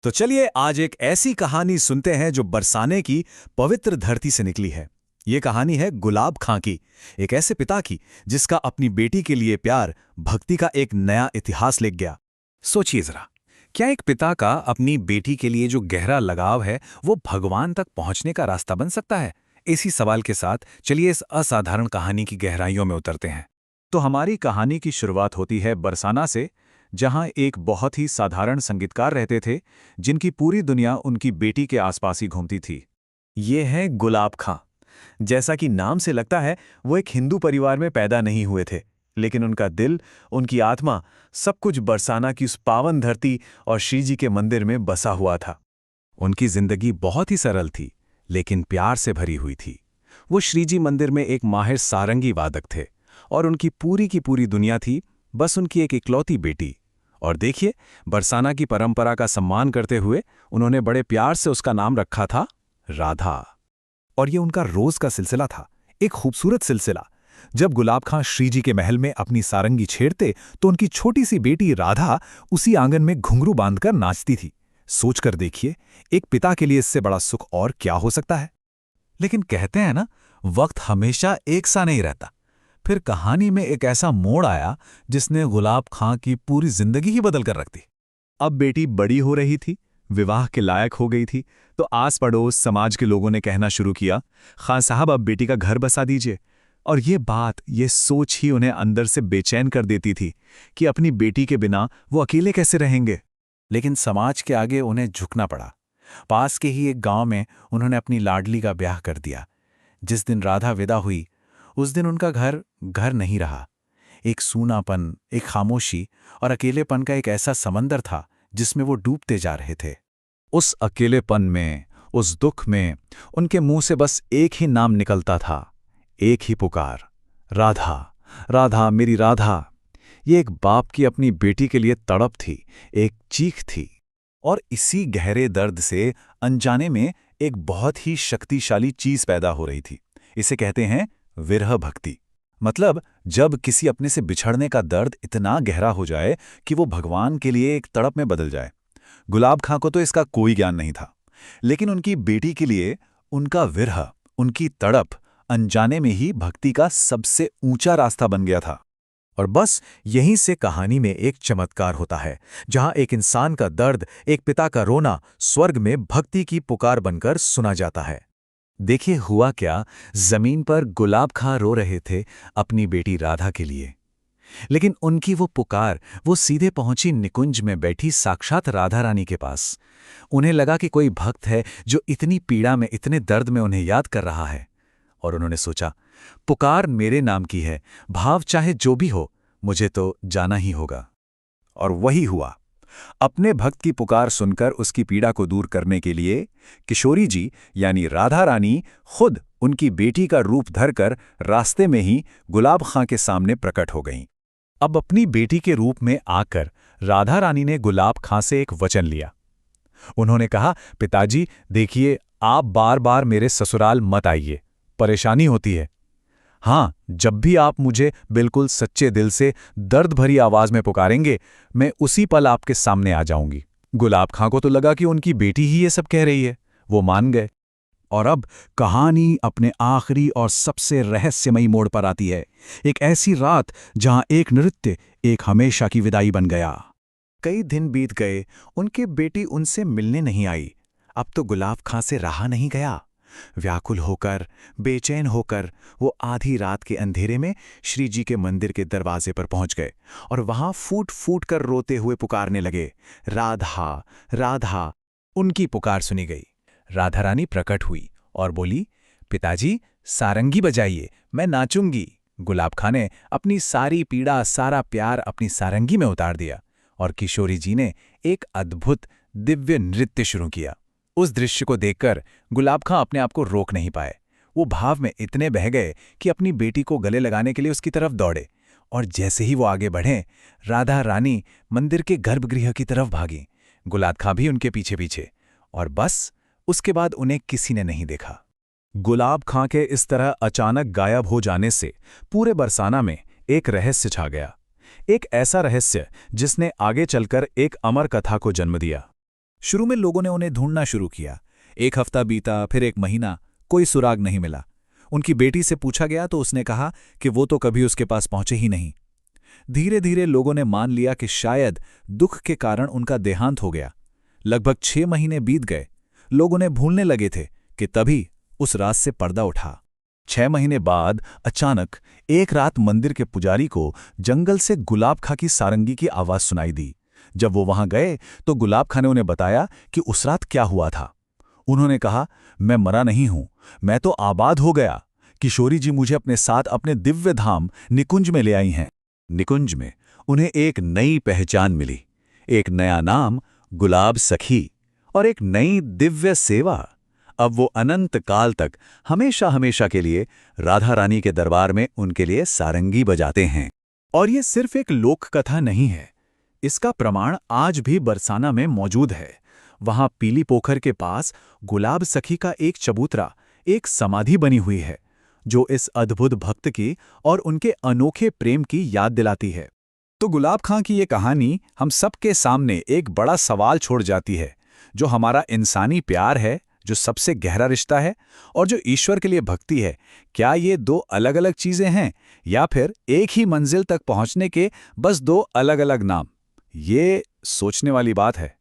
तो चलिए आज एक ऐसी कहानी सुनते हैं जो बरसाने की पवित्र धरती से निकली है। ये कहानी है गुलाब खां की, एक ऐसे पिता की जिसका अपनी बेटी के लिए प्यार भक्ति का एक नया इतिहास लिख गया। सोचिए जरा, क्या एक पिता का अपनी बेटी के लिए जो गहरा लगाव है वो भगवान तक पहुंचने का रास्ता बन सकता है? इसी सवाल के साथ चलिए इस असाधारण कहानी की गहराइयों में उतरते हैं। तो हमारी कहानी की शुरुआत होती है बरसाना से, जहां एक बहुत ही साधारण संगीतकार रहते थे जिनकी पूरी दुनिया उनकी बेटी के आसपास ही घूमती थी। ये है गुलाब खां। जैसा कि नाम से लगता है, वो एक हिंदू परिवार में पैदा नहीं हुए थे, लेकिन उनका दिल, उनकी आत्मा, सब कुछ बरसाना की उस पावन धरती और श्री जी के मंदिर में बसा हुआ था। उनकी जिंदगी बहुत ही सरल थी, लेकिन प्यार से भरी हुई थी। वो श्री जी मंदिर में एक माहिर सारंगी वादक थे और उनकी पूरी की पूरी दुनिया थी बस उनकी एक इकलौती बेटी। और देखिए, बरसाना की परंपरा का सम्मान करते हुए उन्होंने बड़े प्यार से उसका नाम रखा था राधा। और ये उनका रोज का सिलसिला था, एक खूबसूरत सिलसिला। जब गुलाब खां श्री जी के महल में अपनी सारंगी छेड़ते तो उनकी छोटी सी बेटी राधा उसी आंगन में घुंघरू बांधकर नाचती थी। सोचकर देखिए, एक पिता के लिए इससे बड़ा सुख और क्या हो सकता है। लेकिन कहते हैं ना, वक्त हमेशा एक सा नहीं रहता। फिर कहानी में एक ऐसा मोड़ आया जिसने गुलाब खां की पूरी जिंदगी ही बदल कर रख दी। अब बेटी बड़ी हो रही थी, विवाह के लायक हो गई थी, तो आस पड़ोस समाज के लोगों ने कहना शुरू किया, खां साहब अब बेटी का घर बसा दीजिए। और ये बात, ये सोच ही उन्हें अंदर से बेचैन कर देती थी कि अपनी बेटी के बिना वो अकेले कैसे रहेंगे। लेकिन समाज के आगे उन्हें झुकना पड़ा। पास के ही एक गांव में उन्होंने अपनी लाडली का ब्याह कर दिया। जिस दिन राधा विदा हुई, उस दिन उनका घर घर नहीं रहा। एक सूनापन, एक खामोशी और अकेलेपन का एक ऐसा समंदर था जिसमें वो डूबते जा रहे थे। उस अकेलेपन में, उस दुख में उनके मुंह से बस एक ही नाम निकलता था, एक ही पुकार, राधा, राधा, मेरी राधा। ये एक बाप की अपनी बेटी के लिए तड़प थी, एक चीख थी। और इसी गहरे दर्द से अनजाने में एक बहुत ही शक्तिशाली चीज पैदा हो रही थी। इसे कहते हैं विरह भक्ति। मतलब जब किसी अपने से बिछड़ने का दर्द इतना गहरा हो जाए कि वो भगवान के लिए एक तड़प में बदल जाए। गुलाब खां को तो इसका कोई ज्ञान नहीं था, लेकिन उनकी बेटी के लिए उनका विरह, उनकी तड़प अनजाने में ही भक्ति का सबसे ऊंचा रास्ता बन गया था। और बस यहीं से कहानी में एक चमत्कार होता है, जहां एक इंसान का दर्द, एक पिता का रोना स्वर्ग में भक्ति की पुकार बनकर सुना जाता है। देखिए हुआ क्या, जमीन पर गुलाब खां रो रहे थे अपनी बेटी राधा के लिए, लेकिन उनकी वो पुकार, वो सीधे पहुंची निकुंज में बैठी साक्षात राधा रानी के पास। उन्हें लगा कि कोई भक्त है जो इतनी पीड़ा में, इतने दर्द में उन्हें याद कर रहा है। और उन्होंने सोचा, पुकार मेरे नाम की है, भाव चाहे जो भी हो, मुझे तो जाना ही होगा। और वही हुआ। अपने भक्त की पुकार सुनकर उसकी पीड़ा को दूर करने के लिए किशोरी जी यानी राधा रानी खुद उनकी बेटी का रूप धरकर रास्ते में ही गुलाब खां के सामने प्रकट हो गईं। अब अपनी बेटी के रूप में आकर राधा रानी ने गुलाब खां से एक वचन लिया। उन्होंने कहा, पिताजी देखिए, आप बार बार मेरे ससुराल मत आइए, परेशानी होती है। हाँ, जब भी आप मुझे बिल्कुल सच्चे दिल से दर्द भरी आवाज में पुकारेंगे, मैं उसी पल आपके सामने आ जाऊंगी। गुलाब खां को तो लगा कि उनकी बेटी ही ये सब कह रही है। वो मान गए। और अब कहानी अपने आखिरी और सबसे रहस्यमयी मोड़ पर आती है। एक ऐसी रात जहां एक नृत्य एक हमेशा की विदाई बन गया। कई दिन बीत गए, उनकी बेटी उनसे मिलने नहीं आई। अब तो गुलाब खां से रहा नहीं गया। व्याकुल होकर, बेचैन होकर वो आधी रात के अंधेरे में श्री जी के मंदिर के दरवाजे पर पहुंच गए और वहां फूट फूट कर रोते हुए पुकारने लगे, राधा, राधा। उनकी पुकार सुनी गई। राधा रानी प्रकट हुई और बोली, पिताजी सारंगी बजाइए, मैं नाचूंगी। गुलाब खां ने अपनी सारी पीड़ा, सारा प्यार अपनी सारंगी में उतार दिया और किशोरी जी ने एक अद्भुत दिव्य नृत्य शुरू किया। उस दृश्य को देखकर गुलाब खां अपने आप को रोक नहीं पाए। वो भाव में इतने बह गए कि अपनी बेटी को गले लगाने के लिए उसकी तरफ दौड़े। और जैसे ही वो आगे बढ़े, राधा रानी मंदिर के गर्भगृह की तरफ भागी, गुलाब खां भी उनके पीछे पीछे। और बस उसके बाद उन्हें किसी ने नहीं देखा। गुलाब खां के इस तरह अचानक गायब हो जाने से पूरे बरसाना में एक रहस्य छा गया। एक ऐसा रहस्य जिसने आगे चलकर एक अमर कथा को जन्म दिया। शुरू में लोगों ने उन्हें ढूंढना शुरू किया। एक हफ्ता बीता, फिर एक महीना, कोई सुराग नहीं मिला। उनकी बेटी से पूछा गया तो उसने कहा कि वो तो कभी उसके पास पहुंचे ही नहीं। धीरे धीरे लोगों ने मान लिया कि शायद दुख के कारण उनका देहांत हो गया। लगभग 6 महीने बीत गए। लोग उन्हें भूलने लगे थे कि तभी उस रात से पर्दा उठा। 6 महीने बाद अचानक एक रात मंदिर के पुजारी को जंगल से गुलाब खां की सारंगी की आवाज सुनाई दी। जब वो वहां गए तो गुलाब खां ने उन्हें बताया कि उस रात क्या हुआ था। उन्होंने कहा, मैं मरा नहीं हूं, मैं तो आबाद हो गया। किशोरी जी मुझे अपने साथ अपने दिव्य धाम निकुंज में ले आई हैं। निकुंज में उन्हें एक नई पहचान मिली, एक नया नाम गुलाब सखी और एक नई दिव्य सेवा। अब वो अनंत काल तक हमेशा हमेशा के लिए राधा रानी के दरबार में उनके लिए सारंगी बजाते हैं। और ये सिर्फ एक लोक कथा नहीं है, इसका प्रमाण आज भी बरसाना में मौजूद है। वहां पीली पोखर के पास गुलाब सखी का एक चबूतरा, एक समाधि बनी हुई है, जो इस अद्भुत भक्त की और उनके अनोखे प्रेम की याद दिलाती है। तो गुलाब खां की ये कहानी हम सबके सामने एक बड़ा सवाल छोड़ जाती है। जो हमारा इंसानी प्यार है, जो सबसे गहरा रिश्ता है, और जो ईश्वर के लिए भक्ति है, क्या ये दो अलग-अलग चीजें हैं या फिर एक ही मंजिल तक पहुंचने के बस दो अलग-अलग नाम? ये सोचने वाली बात है।